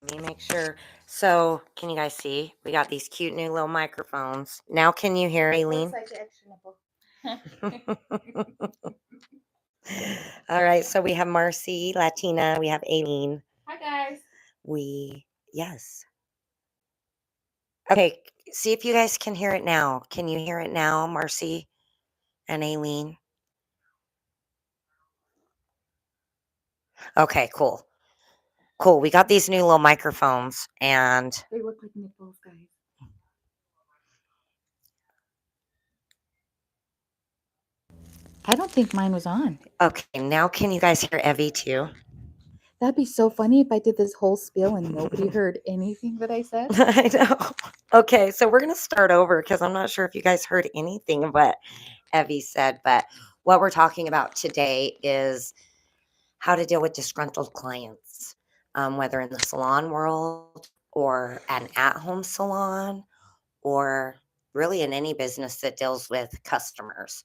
Let me make sure. So, can you guys see? We got these cute new little microphones. Now, can you hear Aileen? Looks like the extra All right. So, we have Marcy, Latina. We have Aileen. Hi guys. Yes. Okay. See if you guys can hear it now. Can you hear it now, Marcy and Aileen? Okay, cool. Cool. We got these new little microphones and They look like nipples, guys. I don't think mine was on. okay, now can you guys hear Evie too? That'd be so funny if I did this whole spiel and nobody heard anything that I said. I know. Okay, so we're going to start over because I'm not sure if you guys heard anything of what Evie said, but what we're talking about today is how to deal with disgruntled clients, whether in the salon world or an at home salon or really in any business that deals with customers.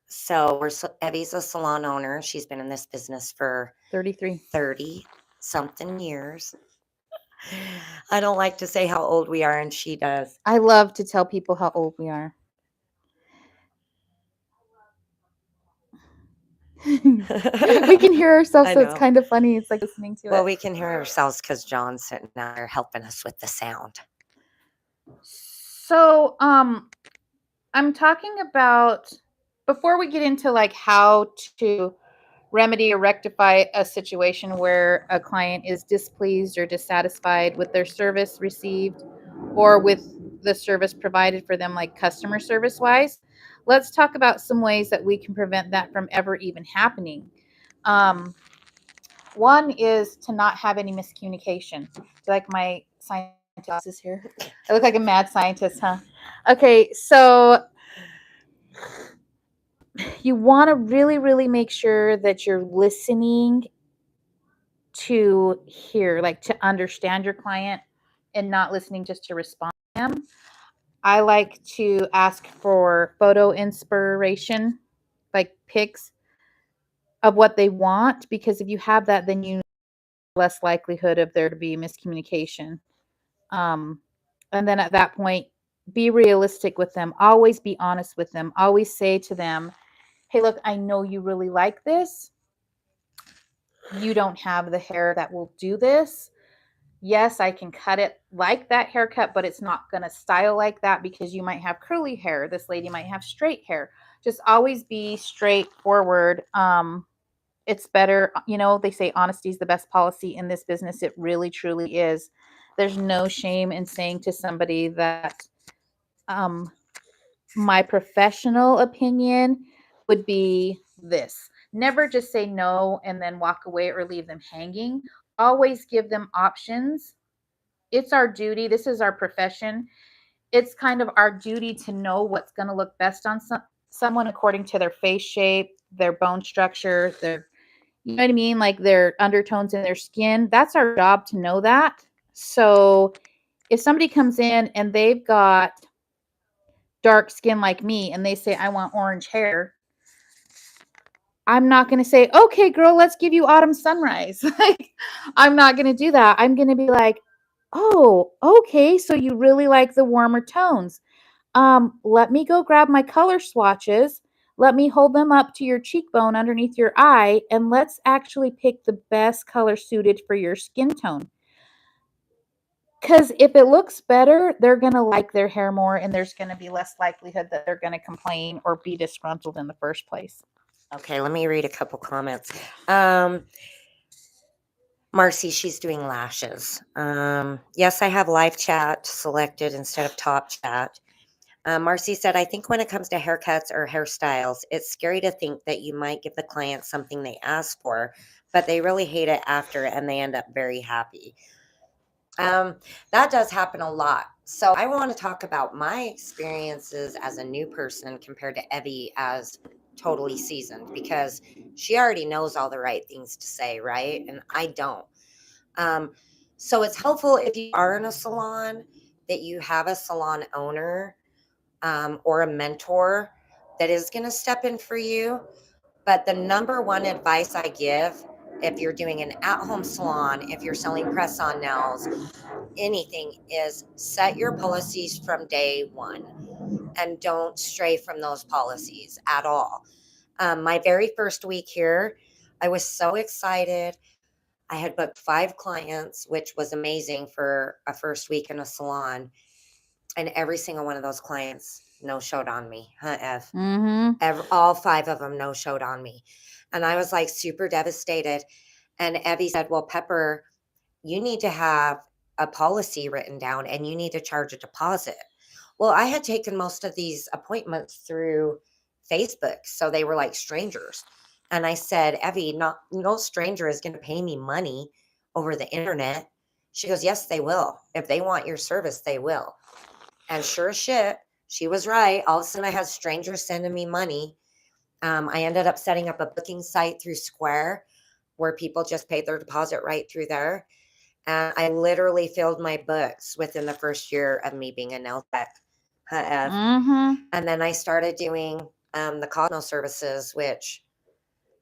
So Evie's a salon owner. She's been in this business for 33. 30 something years. I don't like to say how old we are, and she does. I love to tell people how old we are. We can hear ourselves, I so it's know. kind of funny. It's like listening to Well, it. we can hear ourselves because John's sitting out there helping us with the sound. So, I'm talking about before we get into like how to remedy or rectify a situation where a client is displeased or dissatisfied with their service received or with the service provided for them, like customer service wise. Let's talk about some ways that we can prevent that from ever even happening. Um, One is to not have any miscommunication. Like my scientist glasses here. I look like a mad scientist, huh? Okay, so you want to really, really make sure that you're listening to hear, like to understand your client and not listening just to respond to them. I like to ask for photo inspiration, like pics of what they want, because if you have that, then you less likelihood of there to be miscommunication. Um, and then at that point, be realistic with them. Always be honest with them. Always say to them, hey, look, I know you really like this. You don't have the hair that will do this. Yes, I can cut it like that haircut, but it's not going to style like that because you might have curly hair. This lady might have straight hair. Just always be straightforward. It's better, they say honesty is the best policy in this business. It really, truly is. There's no shame in saying to somebody that um, my professional opinion would be this. Never just say no and then walk away or leave them hanging. Always give them options. It's our duty. This is our profession. It's kind of our duty to know what's going to look best on someone according to their face shape, their bone structure, their, you know what I mean? Like their undertones in their skin. That's our job to know that. So if somebody comes in and they've got dark skin like me and they say, I want orange hair, I'm not going to say, okay, girl, let's give you autumn sunrise. Like, I'm not going to do that. I'm going to be like, oh, okay. So you really like the warmer tones. Let me go grab my color swatches. Let me hold them up to your cheekbone underneath your eye, and let's actually pick the best color suited for your skin tone. Because if it looks better, they're going to like their hair more, and there's going to be less likelihood that they're going to complain or be disgruntled in the first place. Okay, let me read a couple comments. Marcy, she's doing lashes. Yes, I have live chat selected instead of top chat. Marcy said, I think when it comes to haircuts or hairstyles, it's scary to think that you might give the client something they asked for, but they really hate it after and they end up very happy. That does happen a lot. So I want to talk about my experiences as a new person compared to Evie as totally seasoned because she already knows all the right things to say, right? And I don't. Um, so it's helpful if you are in a salon that you have a salon owner or a mentor that is going to step in for you. But the number one advice I give if you're doing an at-home salon, if you're selling press-on nails, anything, is set your policies from day one and don't stray from those policies at all. My very first week here, I was so excited. I had booked 5 clients, which was amazing for a first week in a salon. And every single one of those clients no showed on me. Huh, Ev? Mm-hmm. All 5 of them no showed on me. And I was like super devastated. And Evie said, well, Pepper, you need to have a policy written down and you need to charge a deposit. Well, I had taken most of these appointments through Facebook, so they were like strangers. And I said, Evie, no stranger is going to pay me money over the internet. She goes, yes, they will. If they want your service, they will. And sure as shit, she was right. All of a sudden, I had strangers sending me money. I ended up setting up a booking site through Square where people just paid their deposit right through there. And I literally filled my books within the first year of me being a nail tech. Mm-hmm. And then I started doing the Cosmo services, which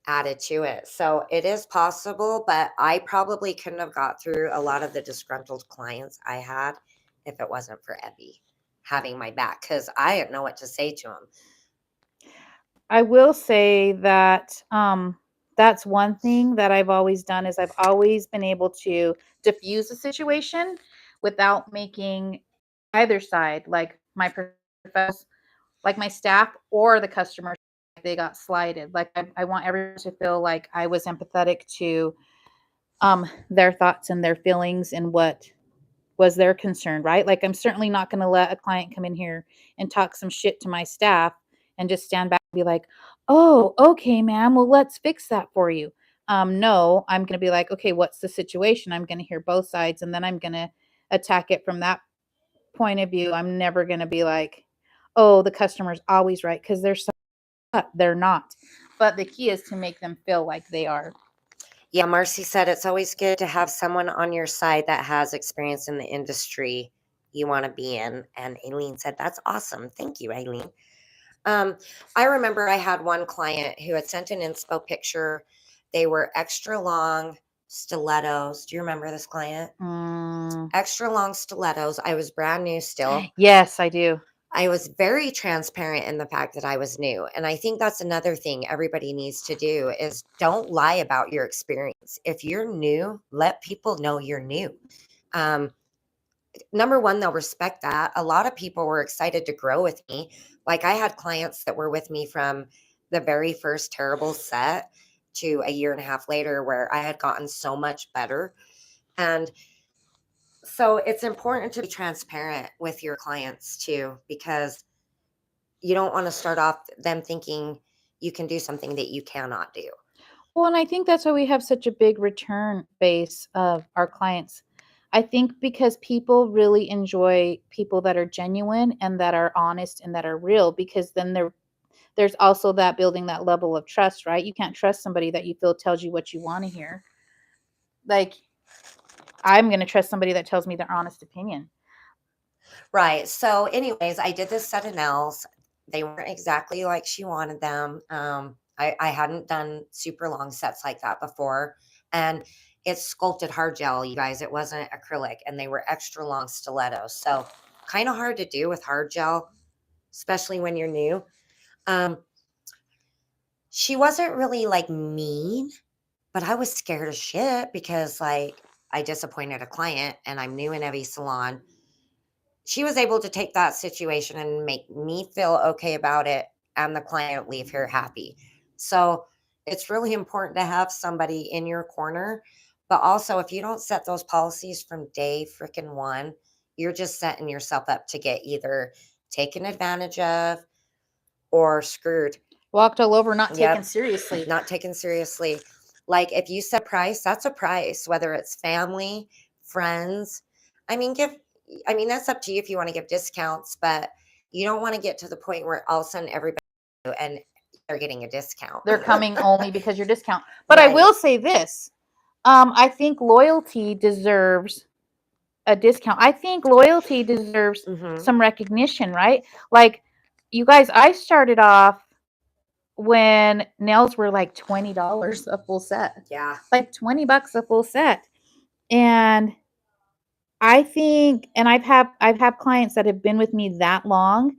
added to it. So it is possible, but I probably couldn't have got through a lot of the disgruntled clients I had if it wasn't for Evie having my back, because I didn't know what to say to him. I will say that that's one thing that I've always done is I've always been able to diffuse a situation without making either side, like my professionals, like my staff or the customers, they got slighted. Like I want everyone to feel like I was empathetic to their thoughts and their feelings and what was their concern, right? Like I'm certainly not going to let a client come in here and talk some shit to my staff and just stand back and be like, "Oh, okay, ma'am. Well, let's fix that for you." No, I'm going to be like, "Okay, what's the situation?" I'm going to hear both sides and then I'm going to attack it from that point of view. I'm never going to be like, "Oh, the customer's always right," because they're not. But the key is to make them feel like they are. Yeah, Marcy said it's always good to have someone on your side that has experience in the industry you want to be in. And Aileen said, that's awesome. Thank you, Aileen. Um, I remember I had one client who had sent an inspo picture. They were extra long stilettos. Do you remember this client? Mm, Extra long stilettos. I was brand new still. yes, I do. I was very transparent in the fact that I was new. And I think that's another thing everybody needs to do is don't lie about your experience. If you're new, let people know you're new. Um, Number one, they'll respect that. A lot of people were excited to grow with me. Like I had clients that were with me from the very first terrible set to a year and a half later where I had gotten so much better. And so it's important to be transparent with your clients too, because you don't want to start off them thinking you can do something that you cannot do. Well, and I think that's why we have such a big return base of our clients. I think because people really enjoy people that are genuine and that are honest and that are real because then there's also that building that level of trust, right? You can't trust somebody that you feel tells you what you want to hear. Like I'm going to trust somebody that tells me their honest opinion. Right. So, anyways, I did this set of nails. They weren't exactly like she wanted them. I hadn't done super long sets like that before. And it's sculpted hard gel, you guys. It wasn't acrylic, and they were extra long stilettos. So, kind of hard to do with hard gel, especially when you're new. Um, she wasn't really like mean, but I was scared as shit because, like, I disappointed a client and I'm new in every salon. She was able to take that situation and make me feel okay about it and the client leave here happy. So it's really important to have somebody in your corner. But also, if you don't set those policies from day freaking one, you're just setting yourself up to get either taken advantage of or screwed. Walked all over, not taken Yep. seriously. Not taken seriously. Like if you set price, that's a price, whether it's family, friends. I mean, that's up to you if you want to give discounts, but you don't want to get to the point where all of a sudden everybody and they're getting a discount. They're coming only because you're discount. But I Right. will say this. I think loyalty deserves a discount. I think loyalty deserves Hmm. some recognition, right? Like you guys, I started off when nails were like $20 a full set. Yeah. Like $20 a full set. And I think, and I've had clients that have been with me that long,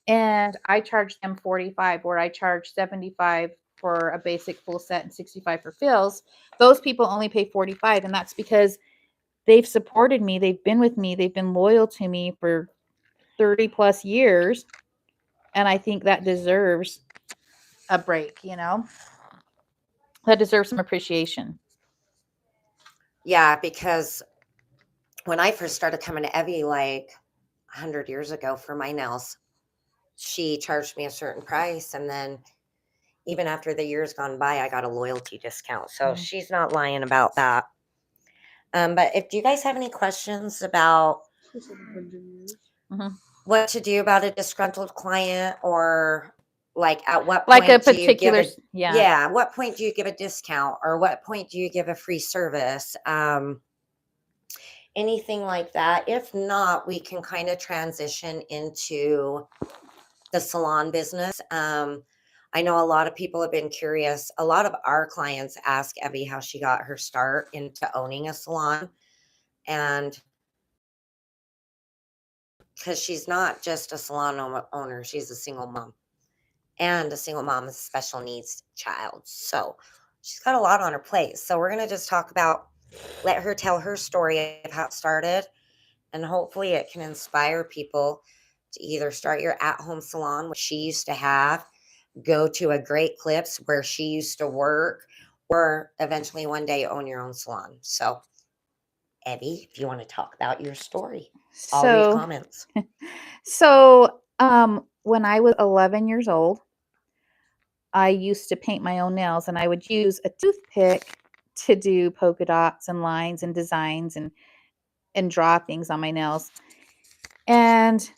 and I charge them 45, where I charge 75 for a basic full set and 65 for fills. Those people only pay 45, and that's because they've supported me, they've been with me, they've been loyal to me for 30 plus years, and I think that deserves a break, That deserves some appreciation. Yeah, because when I first started coming to Evie like 100 years ago for my nails, she charged me a certain price. And then even after the years gone by, I got a loyalty discount. So she's not lying about that. But if do you guys have any questions about Mhm. what to do about a disgruntled client, or like at what Like a point do you give particular, a yeah. what point do you give a discount, or what point do you give a free service? Anything like that. If not, we can kind of transition into the salon business. I know a lot of people have been curious. A lot of our clients ask Evie how she got her start into owning a salon. And because she's not just a salon owner, she's a single mom, and a single mom with a special needs child. So she's got a lot on her plate. So we're going to just talk about, let her tell her story of how it started. And hopefully it can inspire people to either start your at-home salon, which she used to have, go to a Great Clips where she used to work, or eventually one day own your own salon. So, Evie, if you want to talk about your story, I'll read So, comments. when I was 11 years old, I used to paint my own nails, and I would use a toothpick to do polka dots and lines and designs and draw things on my nails. And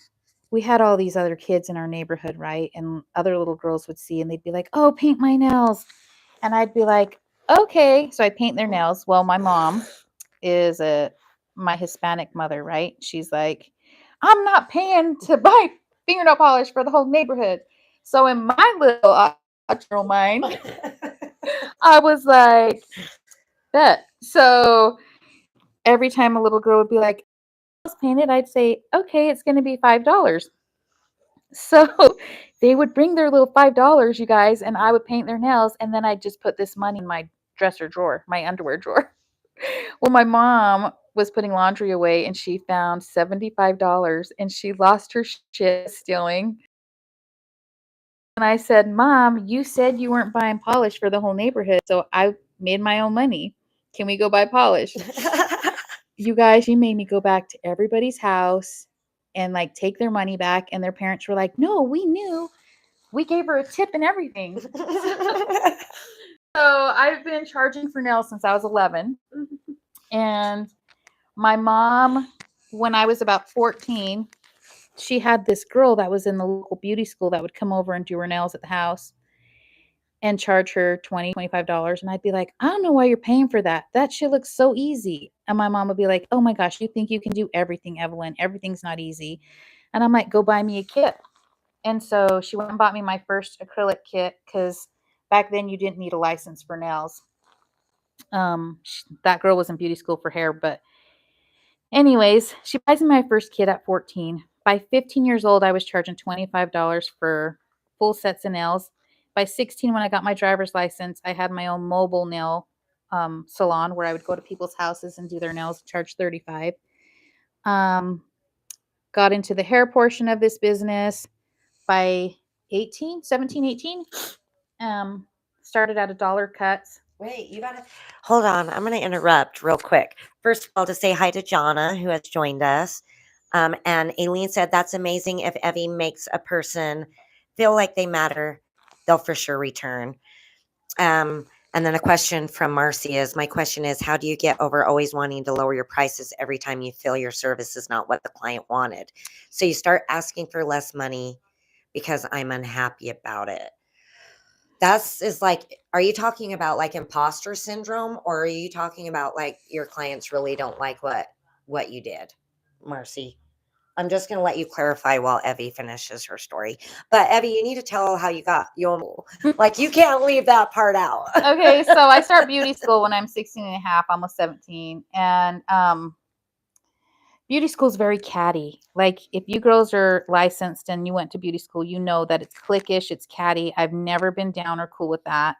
we had all these other kids in our neighborhood, right? And other little girls would see and they'd be like, "Oh, paint my nails." And I'd be like, "Okay." So I paint their nails. Well, my mom is my Hispanic mother, right? She's like, "I'm not paying to buy fingernail polish for the whole neighborhood." So in my little girl mind, I was like, "Bet." So every time a little girl would be like, "Let's paint it," I'd say, "Okay, it's going to be $5." So they would bring their little $5, you guys, and I would paint their nails, and then I'd just put this money in my dresser drawer, my underwear drawer. Well, my mom was putting laundry away and she found $75 and she lost her shit stealing. And I said, "Mom, you said you weren't buying polish for the whole neighborhood, so I made my own money. Can we go buy polish?" You guys, she made me go back to everybody's house and like take their money back. And their parents were like, "No, we knew. We gave her a tip and everything." So I've been charging for nails since I was 11. And my mom, when I was about 14, she had this girl that was in the local beauty school that would come over and do her nails at the house and charge her $25. And I'd be like, "I don't know why you're paying for that. That shit looks so easy." And my mom would be like, "Oh my gosh, you think you can do everything, Evelyn. Everything's not easy." And I'm like, "Go buy me a kit." And so she went and bought me my first acrylic kit because back then you didn't need a license for nails. That girl was in beauty school for hair, but anyways, she buys me my first kit at 14. By 15 years old, I was charging $25 for full sets of nails. By 16, when I got my driver's license, I had my own mobile nail salon where I would go to people's houses and do their nails, charge 35. Um, got into the hair portion of this business by 17, 18. Um, started at $1 cuts. Wait, you gotta hold on. I'm gonna interrupt real quick. First of all, to say hi to Jonna, who has joined us. And Aileen said that's amazing. If Evie makes a person feel like they matter, they'll for sure return. And then a question from Marcy is, my question is, how do you get over always wanting to lower your prices every time you feel your service is not what the client wanted? So you start asking for less money because I'm unhappy about it. That's is like, are you talking about like imposter syndrome, or are you talking about like your clients really don't like what you did, Marcy? I'm just going to let you clarify while Evie finishes her story. But Evie, you need to tell how you got your, like, you can't leave that part out. Okay, so I start beauty school when I'm 16 and a half, almost 17. And beauty school is very catty. Like, if you girls are licensed and you went to beauty school, you know that it's cliquish, it's catty. I've never been down or cool with that.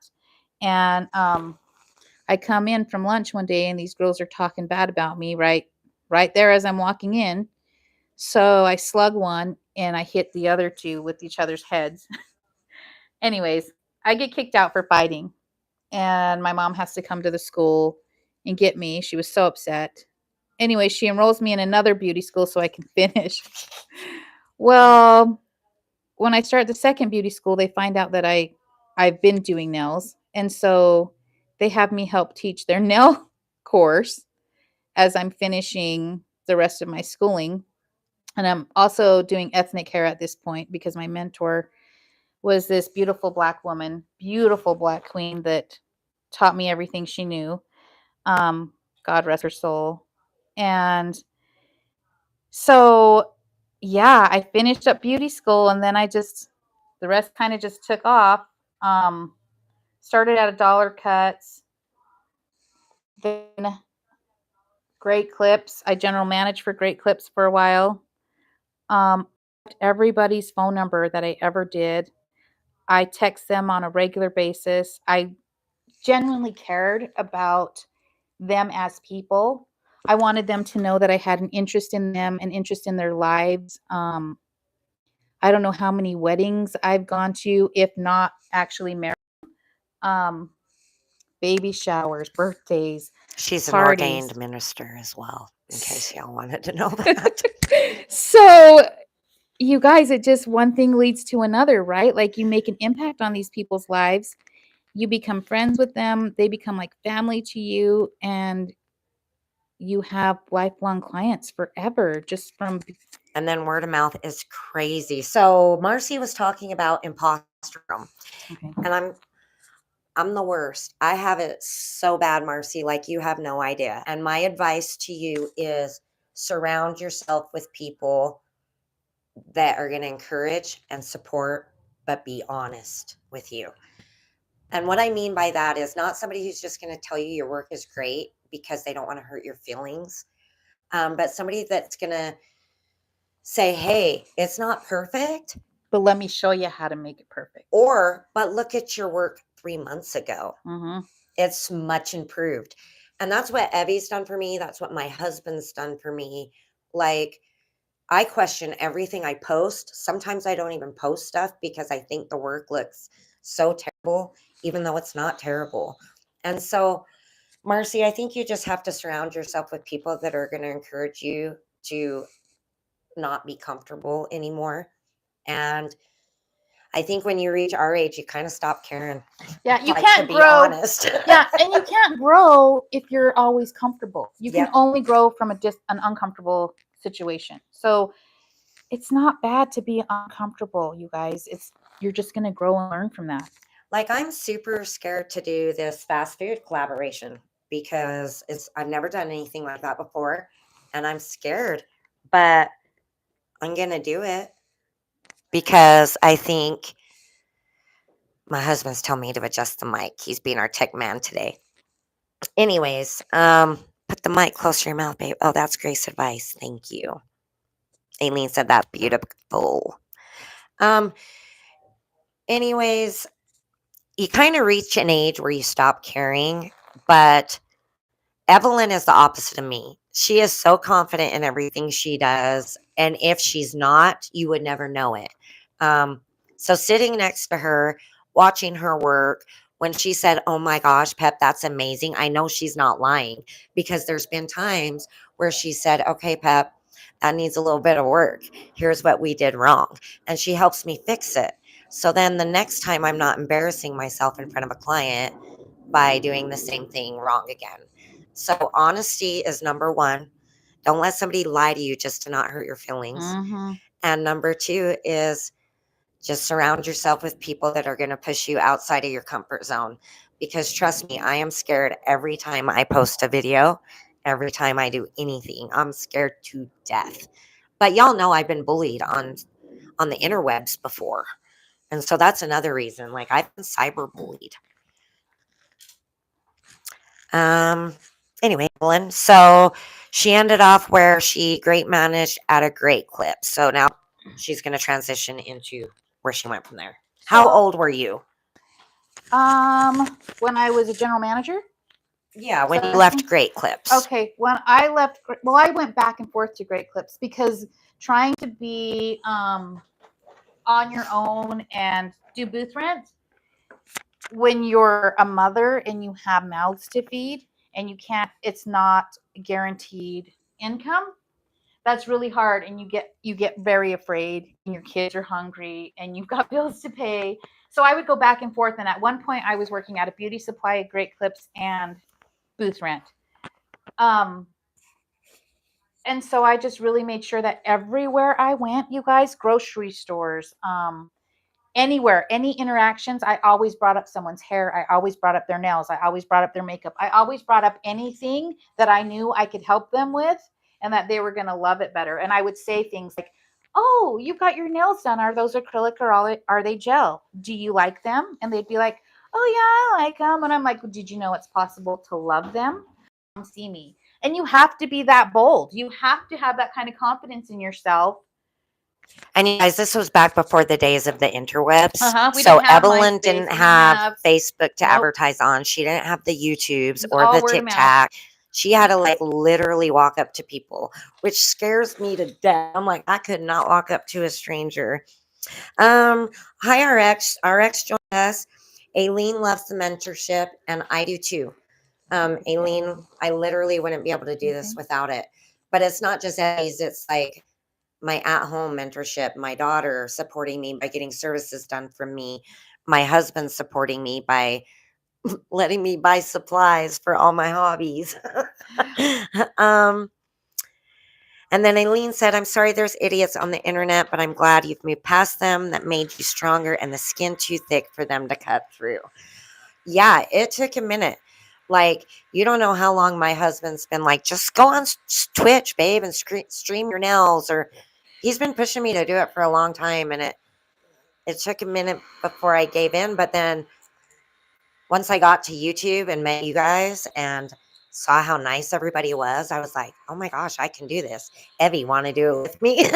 And I come in from lunch one day and these girls are talking bad about me right there as I'm walking in. So I slug one and I hit the other two with each other's heads. Anyways, I get kicked out for fighting, and my mom has to come to the school and get me. She was so upset. Anyway, she enrolls me in another beauty school so I can finish. Well, when I start the second beauty school, they find out that I've been doing nails, and so they have me help teach their nail course as I'm finishing the rest of my schooling. And I'm also doing ethnic hair at this point because my mentor was this beautiful black woman, beautiful black queen that taught me everything she knew. God rest her soul. And so, yeah, I finished up beauty school and then the rest kind of just took off. Um, Started at a dollar cuts, then Great Clips. I general managed for Great Clips for a while. Everybody's phone number that I ever did. I text them on a regular basis. I genuinely cared about them as people. I wanted them to know that I had an interest in them, an interest in their lives. I don't know how many weddings I've gone to, if not actually married. Um, Baby showers, birthdays, She's an parties. ordained minister as well, in case y'all wanted to know that. So, you guys, it just one thing leads to another, right? Like, you make an impact on these people's lives. You become friends with them. They become like family to you, and you have lifelong clients forever just from. And then word of mouth is crazy. So Marcy was talking about imposter syndrome, Okay. and I'm the worst. I have it so bad, Marcy, like you have no idea. And my advice to you is surround yourself with people that are going to encourage and support, but be honest with you. And what I mean by that is not somebody who's just going to tell you your work is great because they don't want to hurt your feelings, but somebody that's going to say, hey, it's not perfect, But let me show you how to make it perfect. but look at your work 3 months ago. Mm-hmm. It's much improved. And that's what Evie's done for me. That's what my husband's done for me. Like, I question everything I post. Sometimes I don't even post stuff because I think the work looks so terrible, even though it's not terrible. And so, Marcy, I think you just have to surround yourself with people that are going to encourage you to not be comfortable anymore. And I think when you reach our age, you kind of stop caring. Yeah, you Like, can't to be grow. honest. Yeah, and you can't grow if you're always comfortable. You can Yep. only grow from an uncomfortable situation. So it's not bad to be uncomfortable, you guys. You're just gonna grow and learn from that. Like, I'm super scared to do this fast food collaboration because I've never done anything like that before, and I'm scared, but I'm gonna do it because I think my husband's telling me to adjust the mic. He's being our tech man today. Anyways, put the mic closer to your mouth, babe. Oh, that's Grace advice. Thank you. Aileen said that's beautiful. Um, anyways, you kind of reach an age where you stop caring, but Evelyn is the opposite of me. She is so confident in everything she does. And if she's not, you would never know it. So sitting next to her, watching her work, when she said, oh my gosh, Pep, that's amazing, I know she's not lying because there's been times where she said, okay, Pep, that needs a little bit of work. Here's what we did wrong. And she helps me fix it. So then the next time I'm not embarrassing myself in front of a client by doing the same thing wrong again. So honesty is number one. Don't let somebody lie to you just to not hurt your feelings. Mm-hmm. And number two is just surround yourself with people that are going to push you outside of your comfort zone. Because trust me, I am scared every time I post a video, every time I do anything. I'm scared to death. But y'all know I've been bullied on the interwebs before. And so that's another reason. Like I've been cyberbullied. Um anyway, Evelyn, so she ended off where she great managed at a great clip. So now she's gonna transition into where she went from there. How So, old were you? when I was a general manager. Yeah, when you 17? left Great Clips. Okay, when I left, well, I went back and forth to Great Clips because trying to be on your own and do booth rent when you're a mother and you have mouths to feed and you can't, it's not guaranteed income. That's really hard, and you get very afraid, and your kids are hungry, and you've got bills to pay. So I would go back and forth, and at one point I was working at a beauty supply, Great Clips, and booth rent. Um, and so I just really made sure that everywhere I went, you guys, grocery stores, anywhere, any interactions, I always brought up someone's hair. I always brought up their nails. I always brought up their makeup. I always brought up anything that I knew I could help them with and that they were going to love it better. And I would say things like, "Oh, you got your nails done. Are those acrylic or are they gel? Do you like them?" And they'd be like, "Oh, yeah, I like them." And I'm like, well, "Did you know it's possible to love them? Come see me." And you have to be that bold. You have to have that kind of confidence in yourself. And you guys, this was back before the days of the interwebs. We So didn't have Evelyn MySpace. didn't We have Facebook to nope. advertise on. She didn't have the YouTubes It's or all the word of mouth. TikTok. She had to like literally walk up to people, which scares me to death. I'm like, I could not walk up to a stranger. Hi RX. RX joined us. Aileen loves the mentorship, and I do too. Aileen, I literally wouldn't be able to do this without it. But it's not just Eddie's, it's like my at-home mentorship, my daughter supporting me by getting services done from me, my husband supporting me by letting me buy supplies for all my hobbies. um, and then Aileen said, I'm sorry there's idiots on the internet, but I'm glad you've moved past them. That made you stronger and the skin too thick for them to cut through. Yeah, it took a minute. Like, you don't know how long my husband's been like, just go on Twitch, babe, and stream your nails. Or he's been pushing me to do it for a long time. And it took a minute before I gave in. But then once I got to YouTube and met you guys and saw how nice everybody was, I was like, oh my gosh, I can do this. Evie, want to do it with me?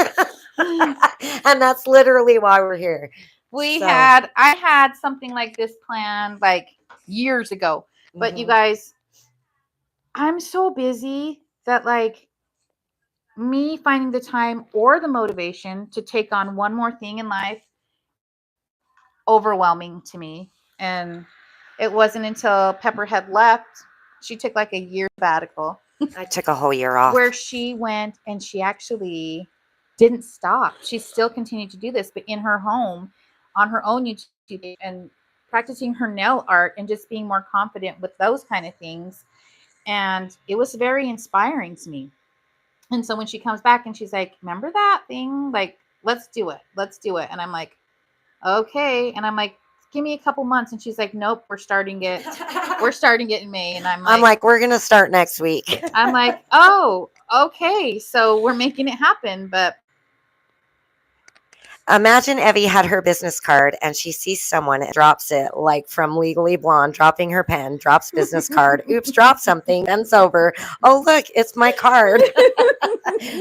And that's literally why we're here. I had something like this planned like years ago, but you guys, I'm so busy that like me finding the time or the motivation to take on one more thing in life overwhelming to me. And it wasn't until Pepper had left, she took like a year sabbatical. I took a whole year off. Where she went and she actually didn't stop. She still continued to do this, but in her home, on her own YouTube, and practicing her nail art and just being more confident with those kind of things. And it was very inspiring to me. And so when she comes back and she's like, remember that thing? Like, let's do it. Let's do it. And I'm like, okay. And I'm like, give me a couple months. And she's like, nope, we're starting it. We're starting it in May. And I'm like, we're going to start next week. I'm like, oh, okay. So we're making it happen. But imagine Evie had her business card and she sees someone and drops it, like from Legally Blonde, dropping her pen, drops business card. Oops, drop something, bends over. Oh, look, it's my card.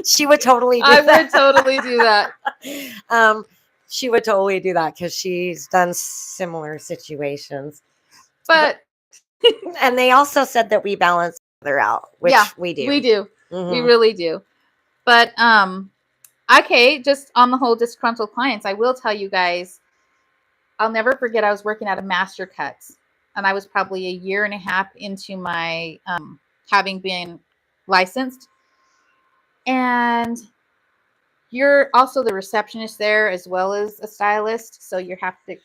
She would totally do that. I would totally do that. She would totally do that because she's done similar situations. But and they also said that we balance each other out, which we do. We do. We really do. But okay, just on the whole disgruntled clients, I will tell you guys, I'll never forget I was working at a Master Cuts, and I was probably a year and a half into my having been licensed. And you're also the receptionist there as well as a stylist, so you have to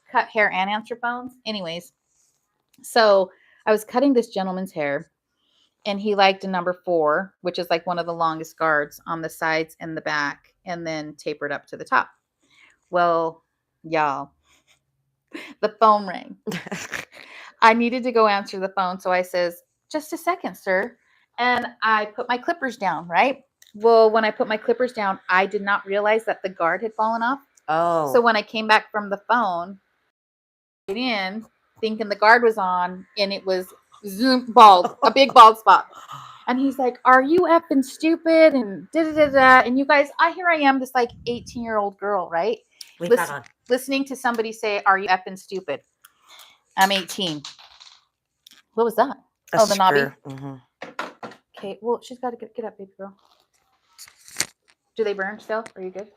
cut hair and answer phones. Anyways, so I was cutting this gentleman's hair, and he liked a number 4, which is like one of the longest guards on the sides and the back, and then tapered up to the top. Well, y'all, the phone rang. I needed to go answer the phone, so I says, just a second, sir. And I put my clippers down, right? Well, when I put my clippers down, I did not realize that the guard had fallen off. Oh. So when I came back from the phone, in thinking the guard was on, and it was zoom bald, a big bald spot. And he's like, "Are you effing stupid?" And da da da da. And you guys, here I am, this like 18-year-old girl, right? Leave that on. Listening to somebody say, "Are you effing stupid?" I'm 18. What was that? A Oh, the knobby. Mm-hmm. Okay, well, she's got to get up, baby girl. Do they burn still? Are you good?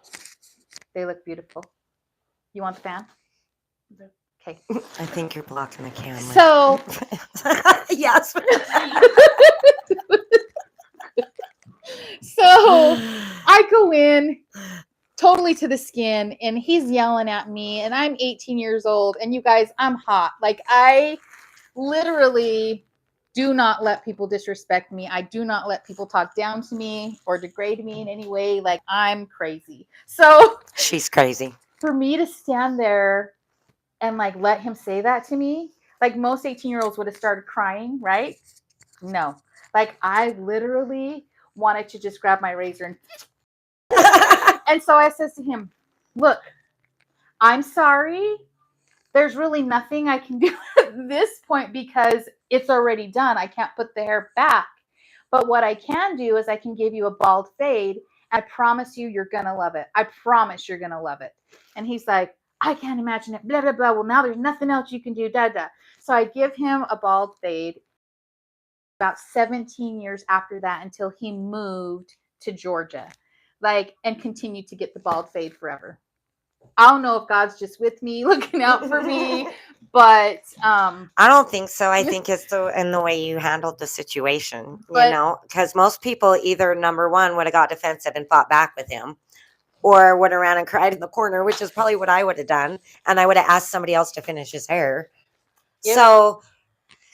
They look beautiful. You want the fan? Okay. I think you're blocking the camera. So, yes. So I go in totally to the skin, and he's yelling at me, and I'm 18 years old, and you guys, I'm hot. Like, I literally do not let people disrespect me. I do not let people talk down to me or degrade me in any way. Like, I'm crazy. So she's crazy. For me to stand there and like let him say that to me, like most 18-year-olds would have started crying, right? No. Like, I literally wanted to just grab my razor and and so I says to him, "Look, I'm sorry. There's really nothing I can do at this point because it's already done. I can't put the hair back. But what I can do is I can give you a bald fade. I promise you're going to love it. I promise you're going to love it." And he's like, "I can't imagine it. Blah, blah, blah. Well, now there's nothing else you can do. Da, da." So I give him a bald fade about 17 years after that until he moved to Georgia, like, and continued to get the bald fade forever. I don't know if God's just with me, looking out for me, but I don't think so. I think it's in the way you handled the situation, because most people either, number one, would have got defensive and fought back with him, or would have ran and cried in the corner, which is probably what I would have done, and I would have asked somebody else to finish his hair. Yep. So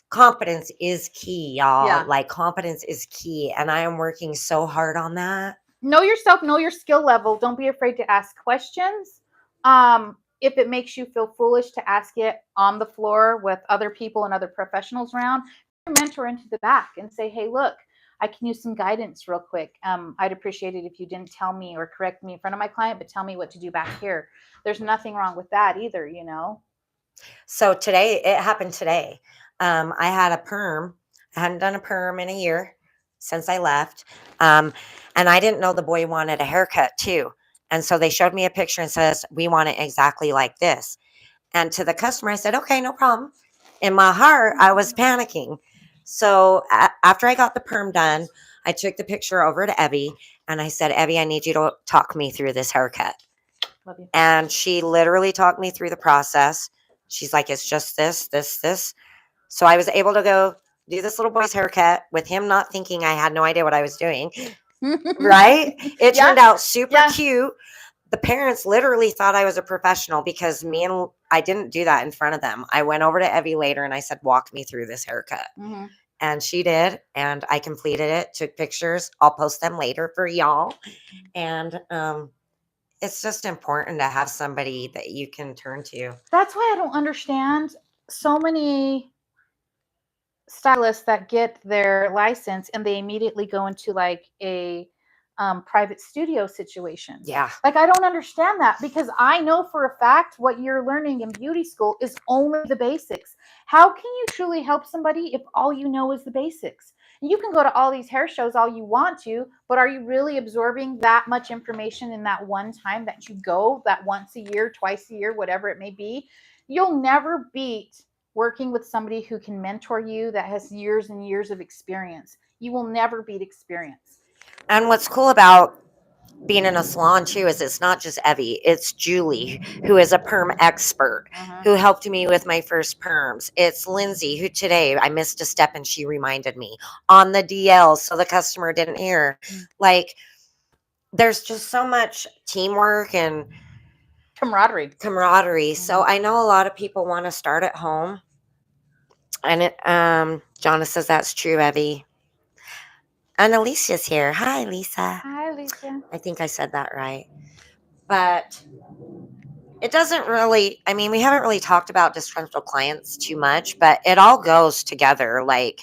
confidence is key, y'all. Yeah. Like, confidence is key, and I am working so hard on that. Know yourself, know your skill level. Don't be afraid to ask questions. If it makes you feel foolish to ask it on the floor with other people and other professionals around, your mentor into the back and say, "Hey, look, I can use some guidance real quick. I'd appreciate it if you didn't tell me or correct me in front of my client, but tell me what to do back here." There's nothing wrong with that either, So today, it happened today. I had a perm. I hadn't done a perm in a year since I left. And I didn't know the boy wanted a haircut too. And so they showed me a picture and says, "We want it exactly like this." And to the customer, I said, "Okay, no problem." In my heart, I was panicking. So after I got the perm done, I took the picture over to Evie and I said, "Evie, I need you to talk me through this haircut." Love you. And she literally talked me through the process. She's like, "It's just this, this, this." So I was able to go do this little boy's haircut with him not thinking I had no idea what I was doing. Right? It turned out super cute. The parents literally thought I was a professional because I didn't do that in front of them. I went over to Evie later and I said, "Walk me through this haircut." Mm-hmm. And she did. And I completed it, took pictures. I'll post them later for y'all. And it's just important to have somebody that you can turn to. That's why I don't understand so many stylists that get their license and they immediately go into like a private studio situation. Yeah. Like, I don't understand that because I know for a fact what you're learning in beauty school is only the basics. How can you truly help somebody if all you know is the basics? You can go to all these hair shows all you want to, but are you really absorbing that much information in that one time that you go, that once a year, twice a year, whatever it may be? You'll never beat working with somebody who can mentor you that has years and years of experience. You will never beat experience. And what's cool about being in a salon too is it's not just Evie, it's Julie, who is a perm expert, who helped me with my first perms. It's Lindsay, who today I missed a step and she reminded me on the DL so the customer didn't hear. Like, there's just so much teamwork and camaraderie. So I know a lot of people want to start at home. And Jonna says that's true, Evie. And Alicia's here. Hi, Lisa. Hi, Alicia. I think I said that right. But it doesn't really, I mean, we haven't really talked about disgruntled clients too much, but it all goes together. Like,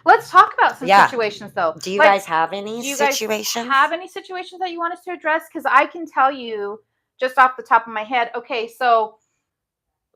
Let's talk about some Yeah. situations though. Do you guys have any do you guys situations? have any situations that you want us to address? Because I can tell you just off the top of my head. Okay, so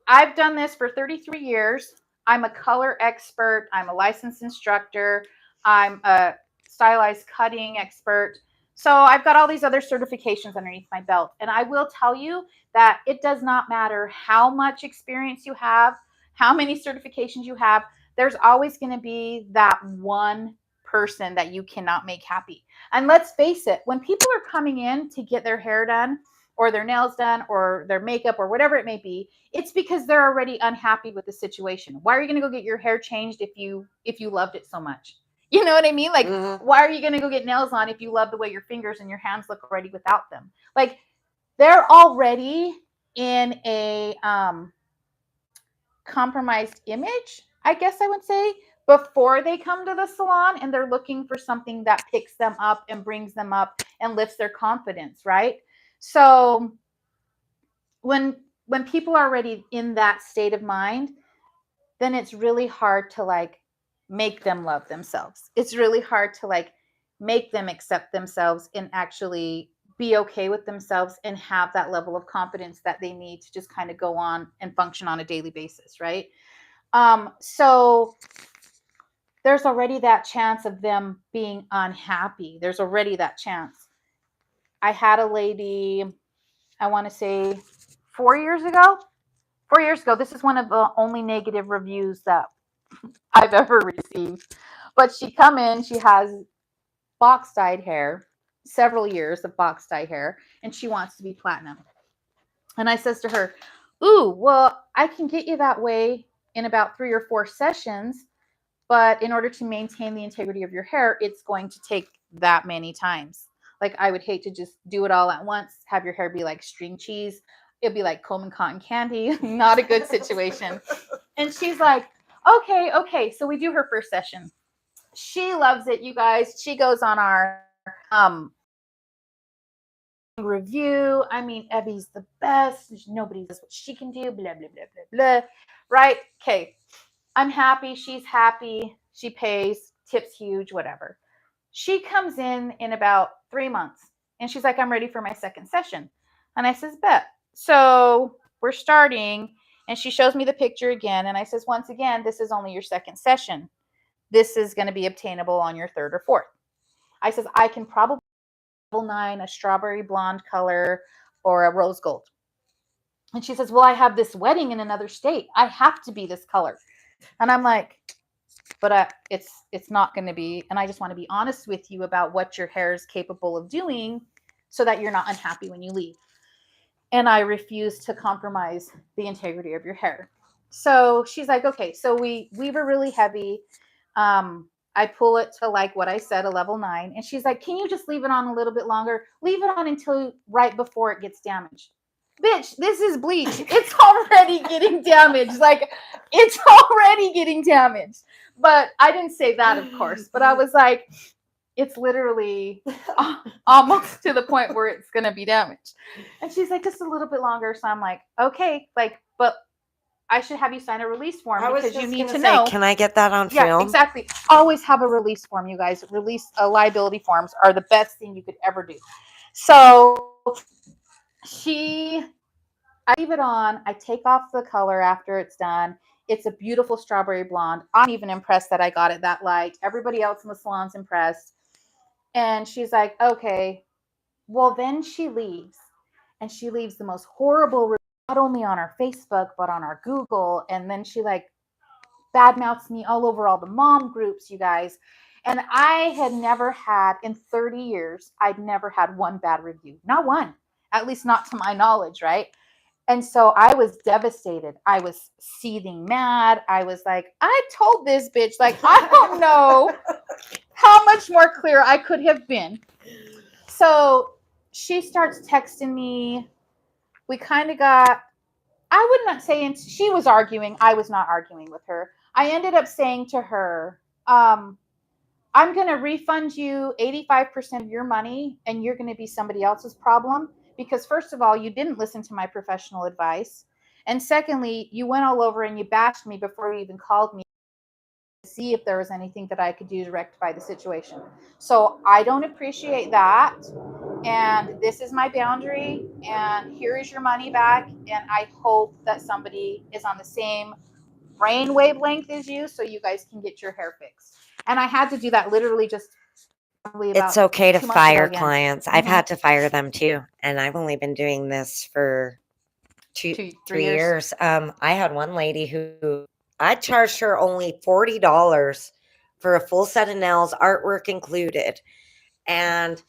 I've done this for 33 years. I'm a color expert. I'm a licensed instructor. I'm a stylized cutting expert. So I've got all these other certifications underneath my belt. And I will tell you that it does not matter how much experience you have, how many certifications you have, there's always going to be that one person that you cannot make happy. And let's face it, when people are coming in to get their hair done or their nails done or their makeup or whatever it may be, it's because they're already unhappy with the situation. Why are you going to go get your hair changed if you loved it so much? You know what I mean? Like, why are you going to go get nails on if you love the way your fingers and your hands look already without them? Like, they're already in a compromised image, I guess I would say, before they come to the salon, and they're looking for something that picks them up and brings them up and lifts their confidence, right? So when people are already in that state of mind, then it's really hard to like make them love themselves. It's really hard to like make them accept themselves and actually be okay with themselves and have that level of confidence that they need to just kind of go on and function on a daily basis, right? So there's already that chance of them being unhappy. There's already that chance. I had a lady, I want to say 4 years ago. 4 years ago, this is one of the only negative reviews that I've ever received. But she come in, she has box dyed hair, several years of box dye hair, and she wants to be platinum. And I says to her, "Ooh, well, I can get you that way in about 3 or 4 sessions, but in order to maintain the integrity of your hair, it's going to take that many times. Like, I would hate to just do it all at once, have your hair be like string cheese. It'd be like comb and cotton candy. Not a good situation." And she's like, okay. So we do her first session. She loves it, you guys. She goes on our review. I mean, Evie's the best. Nobody does what she can do. Blah, blah, blah, blah, blah. Right? Okay. I'm happy. She's happy. She pays. Tips huge, whatever. She comes in about 3 months and she's like, "I'm ready for my second session." And I says, "Bet." So we're starting and she shows me the picture again. And I says, "Once again, this is only your second session. This is going to be obtainable on your third or fourth." I says, "I can probably level 9, a strawberry blonde color or a rose gold." And she says, "Well, I have this wedding in another state. I have to be this color." And I'm like, "But it's not going to be, and I just want to be honest with you about what your hair is capable of doing so that you're not unhappy when you leave." And I refuse to compromise the integrity of your hair. So she's like, "Okay." So we weave her really heavy. I pull it to like what I said, a level 9. And she's like, "Can you just leave it on a little bit longer? Leave it on until right before it gets damaged." Bitch, this is bleach. It's already getting damaged. Like, it's already getting damaged. But I didn't say that, of course. But I was like, it's literally almost to the point where it's going to be damaged. And she's like, "Just a little bit longer." So I'm like, "Okay, like, but I should have you sign a release form because you need to know." Can I get that on Yeah, film? exactly. Always have a release form, you guys. Release liability forms are the best thing you could ever do. So I leave it on. I take off the color after it's done. It's a beautiful strawberry blonde. I'm even impressed that I got it that light. Everybody else in the salon's impressed. And she's like, "Okay." Well, then she leaves. And she leaves the most horrible review, not only on our Facebook, but on our Google. And then she like badmouths me all over all the mom groups, you guys. And I had never had, in 30 years, I'd never had one bad review. Not one. At least not to my knowledge, right? And so I was devastated. I was seething mad. I was like, "I told this bitch, like, I don't know how much more clear I could have been." So she starts texting me. We kind of got, I would not say, she was arguing. I was not arguing with her. I ended up saying to her, "I'm going to refund you 85% of your money and you're going to be somebody else's problem. Because first of all, you didn't listen to my professional advice. And secondly, you went all over and you bashed me before you even called me see if there was anything that I could do to rectify the situation. So I don't appreciate that. And this is my boundary. And here is your money back. And I hope that somebody is on the same brain wavelength as you so you guys can get your hair fixed. And I had to do that literally just probably about It's okay to 2 months ago fire again. clients. I've had to fire them too, and I've only been doing this for 3 3 years. years. I had one lady who I charged her only $40 for a full set of nails, artwork included, and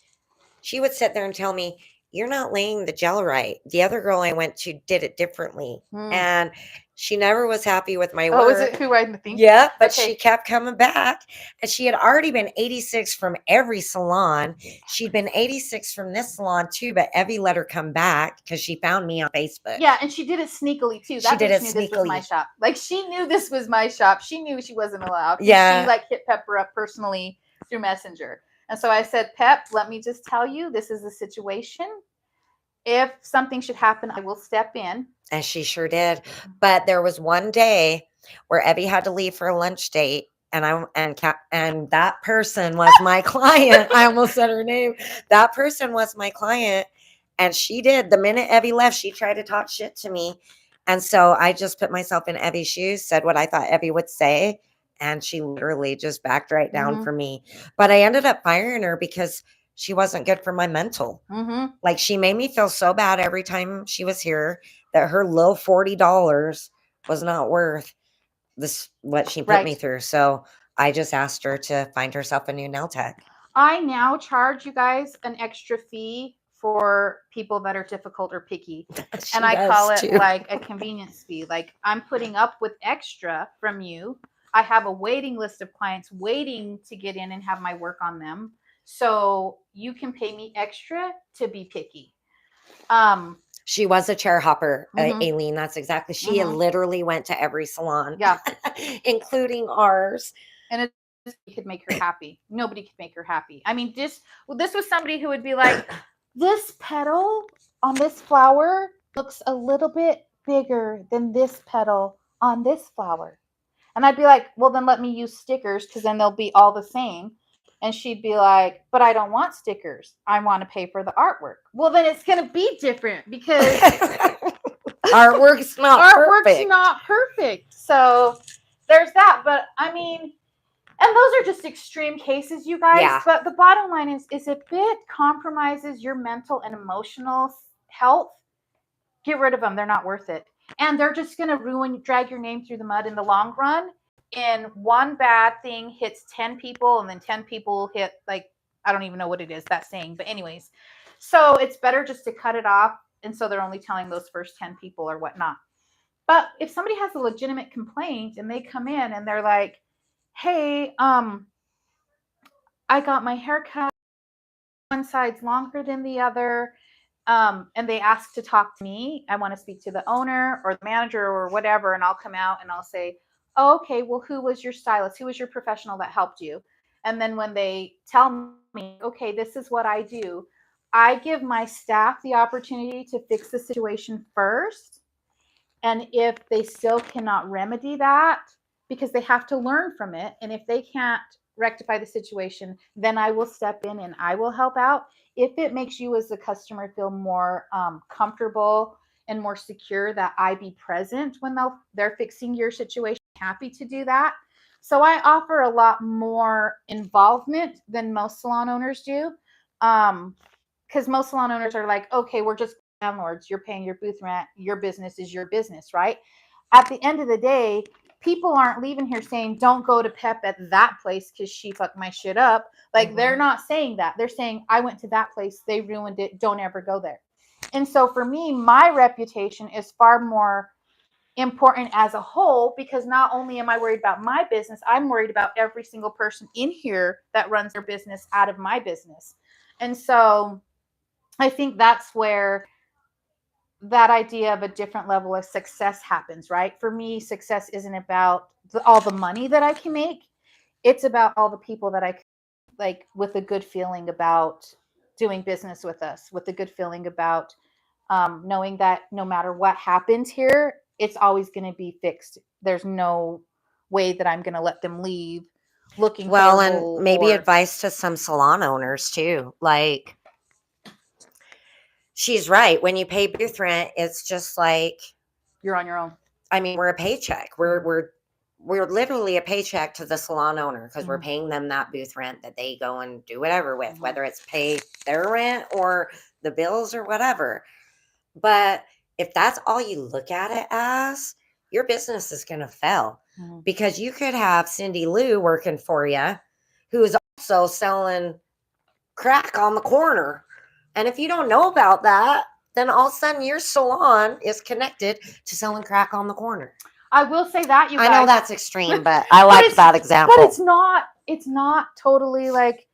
she would sit there and tell me, "You're not laying the gel right. The other girl I went to did it differently." And she never was happy with my Oh, is work. it who I think? Yeah, but Okay. she kept coming back, and she had already been 86 from every salon. She'd been 86 from this salon too, but Evie let her come back because she found me on Facebook. Yeah, and she did it sneakily too. She That did bitch it knew this was my sneakily. shop. Like she knew this was my shop. She knew she wasn't allowed. Yeah. She like hit Pepper up personally through Messenger. And so I said, Pep, let me just tell you, this is the situation. If something should happen, I will step in. And she sure did. But there was one day where Evie had to leave for a lunch date, and and that person was my client. I almost said her name. That person was my client, and she did. The minute Evie left, she tried to talk shit to me, and so I just put myself in Evie's shoes, said what I thought Evie would say, and she literally just backed right down for me. But I ended up firing her because she wasn't good for my mental. Like, she made me feel so bad every time she was here that her low $40 was not worth this what she put me through. So I just asked her to find herself a new nail tech. I now charge you guys an extra fee for people that are difficult or picky. And I call it like a convenience fee. Like I'm putting up with extra from you. I have a waiting list of clients waiting to get in and have my work on them. So you can pay me extra to be picky. She was a chair hopper, Aileen. That's exactly. She literally went to every salon. Yeah. Including ours. And it could make her happy. Nobody could make her happy. I mean, this was somebody who would be like, this petal on this flower looks a little bit bigger than this petal on this flower. And I'd be like, well, then let me use stickers because then they'll be all the same. And she'd be like, but I don't want stickers. I want to pay for the artwork. Well, then it's going to be different because artwork's not perfect. So there's that. But I mean, and those are just extreme cases, you guys. Yeah. But the bottom line is if it compromises your mental and emotional health, get rid of them. They're not worth it. And they're just going to drag your name through the mud in the long run. And one bad thing hits 10 people, and then 10 people hit, like, I don't even know what it is, that saying. But anyways, so it's better just to cut it off. And so they're only telling those first 10 people or whatnot. But if somebody has a legitimate complaint and they come in and they're like, hey, I got my hair cut, one side's longer than the other, and they ask to talk to me, I want to speak to the owner or the manager or whatever, and I'll come out and I'll say, oh, okay, well, who was your stylist? Who was your professional that helped you? And then when they tell me, okay, this is what I do, I give my staff the opportunity to fix the situation first. And if they still cannot remedy that, because they have to learn from it, and if they can't rectify the situation, then I will step in and I will help out. If it makes you as a customer feel more comfortable and more secure that I be present when they're fixing your situation, I'm happy to do that. So I offer a lot more involvement than most salon owners do. Because most salon owners are like, okay, we're just landlords. You're paying your booth rent. Your business is your business, right? At the end of the day, people aren't leaving here saying, don't go to Pep at that place because she fucked my shit up. Like, they're not saying that. They're saying, I went to that place. They ruined it. Don't ever go there. And so for me, my reputation is far more important as a whole, because not only am I worried about my business, I'm worried about every single person in here that runs their business out of my business. And so I think that's where that idea of a different level of success happens, right? For me, success isn't about all the money that I can make. It's about all the people that I can, like, with a good feeling about doing business with us, with a good feeling about knowing that no matter what happens here, it's always going to be fixed. There's no way that I'm going to let them leave looking Well, and horrible. maybe Or advice to some salon owners too. Like, she's right. When you pay booth rent, it's just like, you're on your own. I mean, we're a paycheck. We're literally a paycheck to the salon owner because we're paying them that booth rent that they go and do whatever with, whether it's pay their rent or the bills or whatever. But if that's all you look at it as, your business is going to fail because you could have Cindy Lou working for you who is also selling crack on the corner. And if you don't know about that, then all of a sudden your salon is connected to selling crack on the corner. I will say that, you guys. I know that's extreme, but I like that example. But it's not totally like,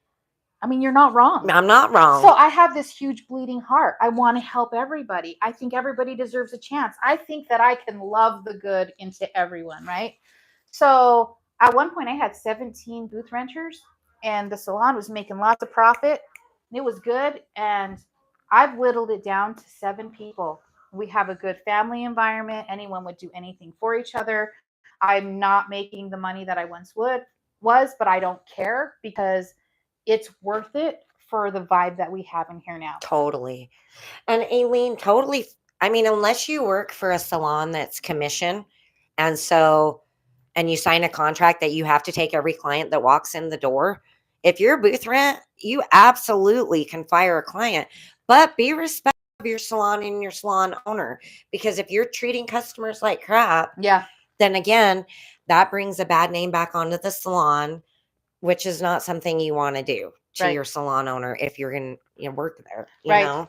I mean, you're not wrong. I'm not wrong. So I have this huge bleeding heart. I want to help everybody. I think everybody deserves a chance. I think that I can love the good into everyone, right? So at one point I had 17 booth renters and the salon was making lots of profit and it was good. And I've whittled it down to 7 people. We have a good family environment. Anyone would do anything for each other. I'm not making the money that I once was, but I don't care because it's worth it for the vibe that we have in here now. Totally. And Aileen, totally. I mean, unless you work for a salon that's commission and you sign a contract that you have to take every client that walks in the door. If you're booth rent, you absolutely can fire a client, but be respectful of your salon and your salon owner, because if you're treating customers like crap, then again, that brings a bad name back onto the salon, which is not something you want to do to your salon owner if you're going to work there, you know?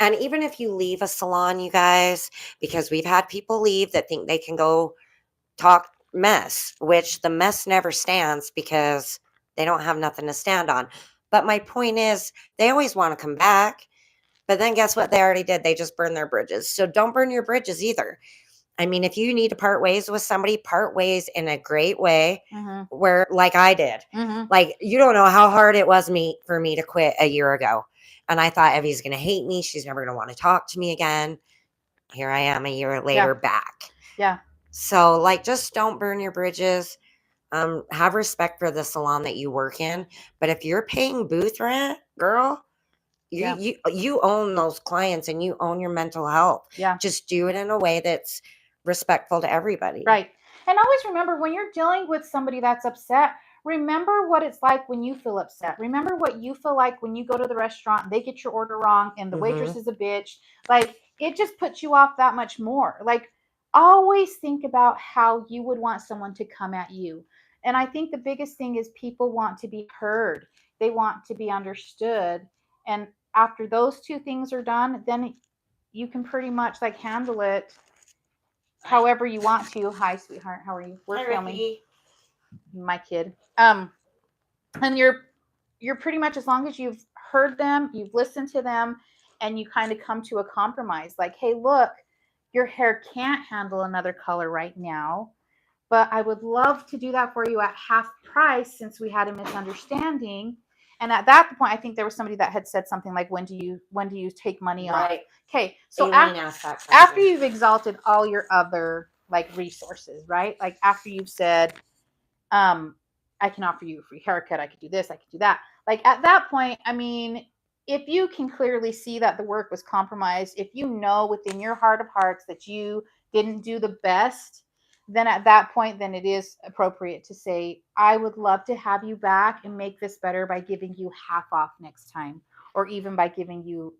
And even if you leave a salon, you guys, because we've had people leave that think they can go talk mess, which the mess never stands because they don't have nothing to stand on. But my point is, they always want to come back. But then guess what they already did? They just burned their bridges. So don't burn your bridges either. I mean, if you need to part ways with somebody, part ways in a great way where, like I did. Like, you don't know how hard it was for me to quit a year ago. And I thought Evie's going to hate me. She's never going to want to talk to me again. Here I am a year later back. Yeah. So, like, just don't burn your bridges. Have respect for the salon that you work in. But if you're paying booth rent, girl, you own those clients and you own your mental health. Yeah. Just do it in a way that's respectful to everybody. Right. And always remember, when you're dealing with somebody that's upset, remember what it's like when you feel upset. Remember what you feel like when you go to the restaurant and they get your order wrong and the waitress is a bitch. Like, it just puts you off that much more. Like, always think about how you would want someone to come at you. And I think the biggest thing is people want to be heard. They want to be understood. And after those 2 things are done, then you can pretty much like handle it however you want to. Hi, sweetheart. How are you? We're filming. Ricky. My kid. And you're pretty much, as long as you've heard them, you've listened to them, and you kind of come to a compromise. Like, hey, look, your hair can't handle another color right now, but I would love to do that for you at half price since we had a misunderstanding. And at that point, I think there was somebody that had said something like, when do you take money off? Okay. So after you've exalted all your other like resources, right? Like after you've said, I can offer you a free haircut. I could do this. I could do that. Like at that point, I mean, if you can clearly see that the work was compromised, if you know within your heart of hearts that you didn't do the best, then at that point, then it is appropriate to say, I would love to have you back and make this better by giving you half off next time, or even by giving you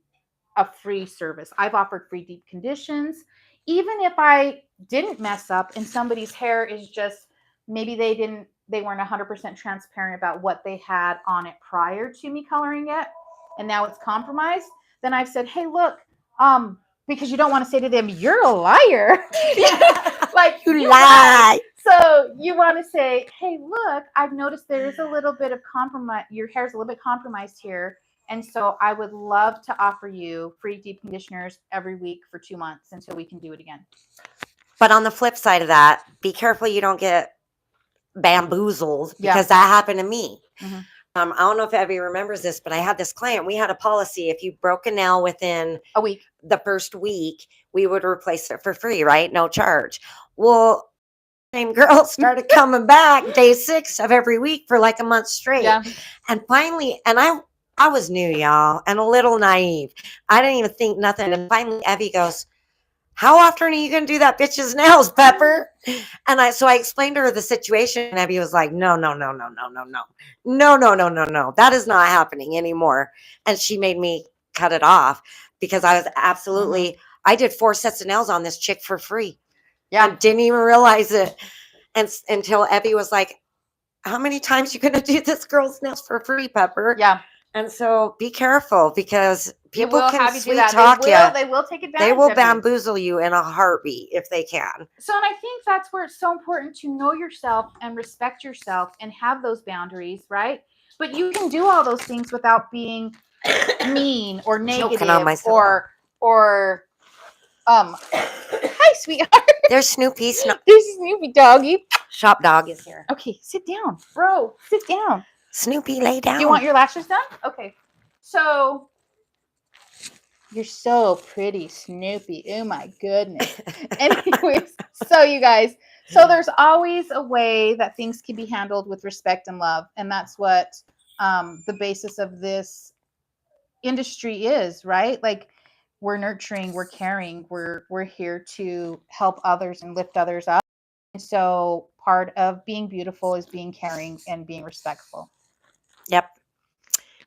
a free service. I've offered free deep conditions. Even if I didn't mess up and somebody's hair is just, maybe they weren't 100% transparent about what they had on it prior to me coloring it, and now it's compromised, then I've said, hey, look, because you don't want to say to them, you're a liar. Like, you lie. So you want to say, hey, look, I've noticed there is a little bit of compromise. Your hair's a little bit compromised here. And so I would love to offer you free deep conditioners every week for 2 months until we can do it again. But on the flip side of that, be careful you don't get bamboozled, because that happened to me. I don't know if Evie remembers this, but I had this client. We had a policy: if you broke a nail within a week, the first week, we would replace it for free, right? No charge. Well, same girl started coming back day 6 of every week for like a month straight. Yeah. And finally, and I was new, y'all, and a little naive. I didn't even think nothing. And finally, Evie goes, "How often are you going to do that bitch's nails, Pepper?" And so I explained to her the situation, and Abby was like, "No, no, no, no, no, no, no, no, no, no, no, no. That is not happening anymore." And she made me cut it off because I was absolutely. I did 4 sets of nails on this chick for free. Yeah. And didn't even realize it, and until Abby was like, "How many times you going to do this girl's nails for free, Pepper?" Yeah. And so be careful because people will can have you do sweet that. talk you. They will take advantage. They will of you. bamboozle you in a heartbeat if they can. So, and I think that's where it's so important to know yourself and respect yourself and have those boundaries, right? But you can do all those things without being mean or negative or hi, sweetheart. There's Snoopy. There's Snoopy doggy. Shop dog is here. Okay, sit down, bro. Sit down. Snoopy, lay down. Do you want your lashes done? Okay. So you're so pretty, Snoopy. Oh my goodness. Anyways, so you guys, so there's always a way that things can be handled with respect and love, and that's what the basis of this industry is, right? Like we're nurturing, we're caring, we're here to help others and lift others up. And so part of being beautiful is being caring and being respectful.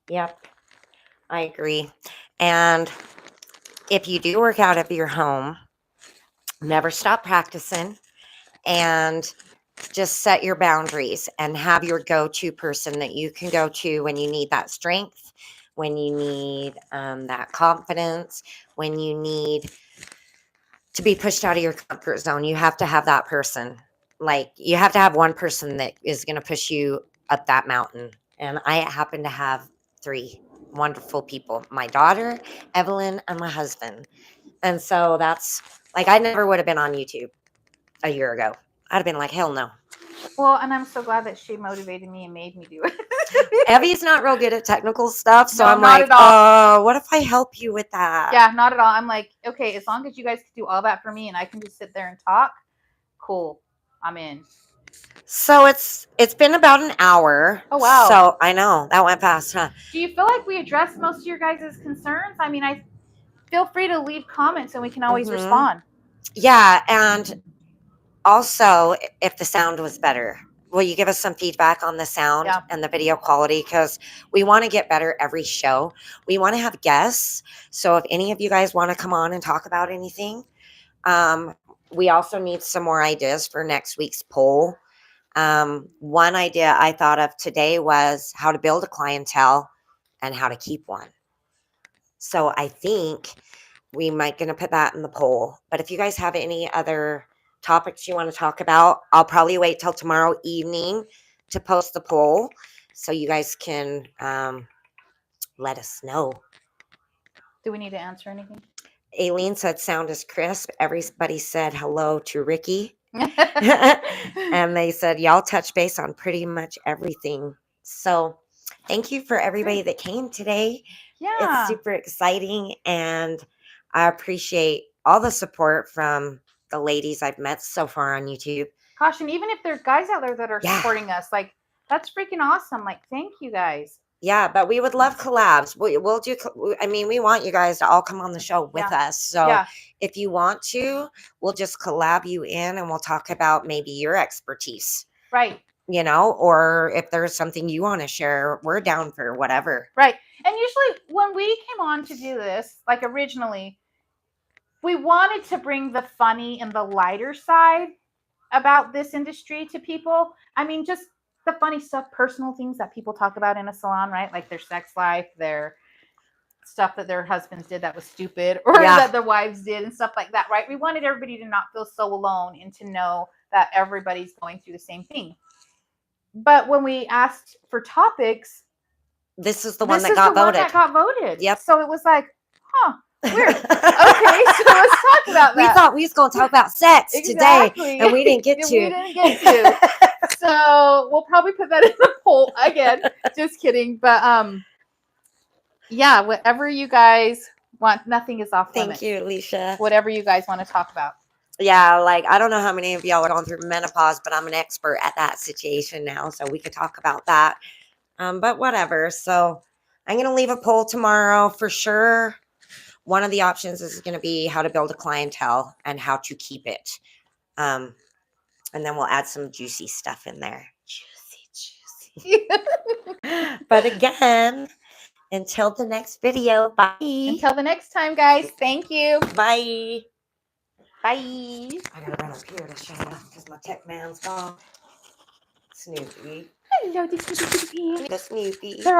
Yep. I agree. And if you do work out of your home, never stop practicing and just set your boundaries and have your go-to person that you can go to when you need that strength, when you need that confidence, when you need to be pushed out of your comfort zone. You have to have that person. Like you have to have one person that is going to push you up that mountain. And I happen to have 3 wonderful people: my daughter, Evelyn, and my husband. And so that's like, I never would have been on YouTube a year ago. I'd have been like, hell no. Well, and I'm so glad that she motivated me and made me do it. Evie's not real good at technical stuff. So No, I'm not like, at all. oh, what if I help you with that? Yeah, not at all. I'm like, okay, as long as you guys can do all that for me and I can just sit there and talk, cool. I'm in. So it's been about an hour. Oh, wow. So I know that went fast, huh? Do you feel like we addressed most of your guys' concerns? I mean, I feel free to leave comments and we can always respond. Yeah, and also if the sound was better, will you give us some feedback on the sound and the video quality? Because we want to get better every show. We want to have guests. So if any of you guys want to come on and talk about anything, we also need some more ideas for next week's poll. One idea I thought of today was how to build a clientele and how to keep one. So I think we might going to put that in the poll. But if you guys have any other topics you want to talk about, I'll probably wait till tomorrow evening to post the poll so you guys can let us know. Do we need to answer anything? Aileen said sound is crisp. Everybody said hello to Ricky. And they said y'all touch base on pretty much everything. So thank you for everybody that came today. Yeah. It's super exciting, and I appreciate all the support from the ladies I've met so far on YouTube. Gosh, and even if there's guys out there that are supporting us, like that's freaking awesome. Like, thank you guys. Yeah, but we would love collabs. We'll do. I mean, we want you guys to all come on the show with us. So if you want to, we'll just collab you in, and we'll talk about maybe your expertise. Right. You know, or if there's something you want to share, we're down for whatever. Right. And usually when we came on to do this, like originally, we wanted to bring the funny and the lighter side about this industry to people. I mean, just the funny stuff, personal things that people talk about in a salon, right? Like their sex life, their stuff that their husbands did that was stupid, or that their wives did and stuff like that, right? We wanted everybody to not feel so alone and to know that everybody's going through the same thing. But when we asked for topics, this is the one that got voted. Yep. So it was like, huh, weird. Okay, so let's talk about that. We thought we was going to talk about sex today, and we didn't get to. We didn't get to. So we'll probably put that in the poll again. Just kidding. But yeah, whatever you guys want, nothing is off limits. Thank you, Alicia. Whatever you guys want to talk about. Yeah, like I don't know how many of y'all are going through menopause, but I'm an expert at that situation now, so we could talk about that. But whatever. So I'm gonna leave a poll tomorrow for sure. One of the options is going to be how to build a clientele and how to keep it. And then we'll add some juicy stuff in there. Juicy. But again, until the next video, bye. Until the next time, guys. Thank you. Bye. Bye. I gotta run up here to show you because my tech man's gone. Snoopy. Hello, the Snoopy. The Snoopy. They're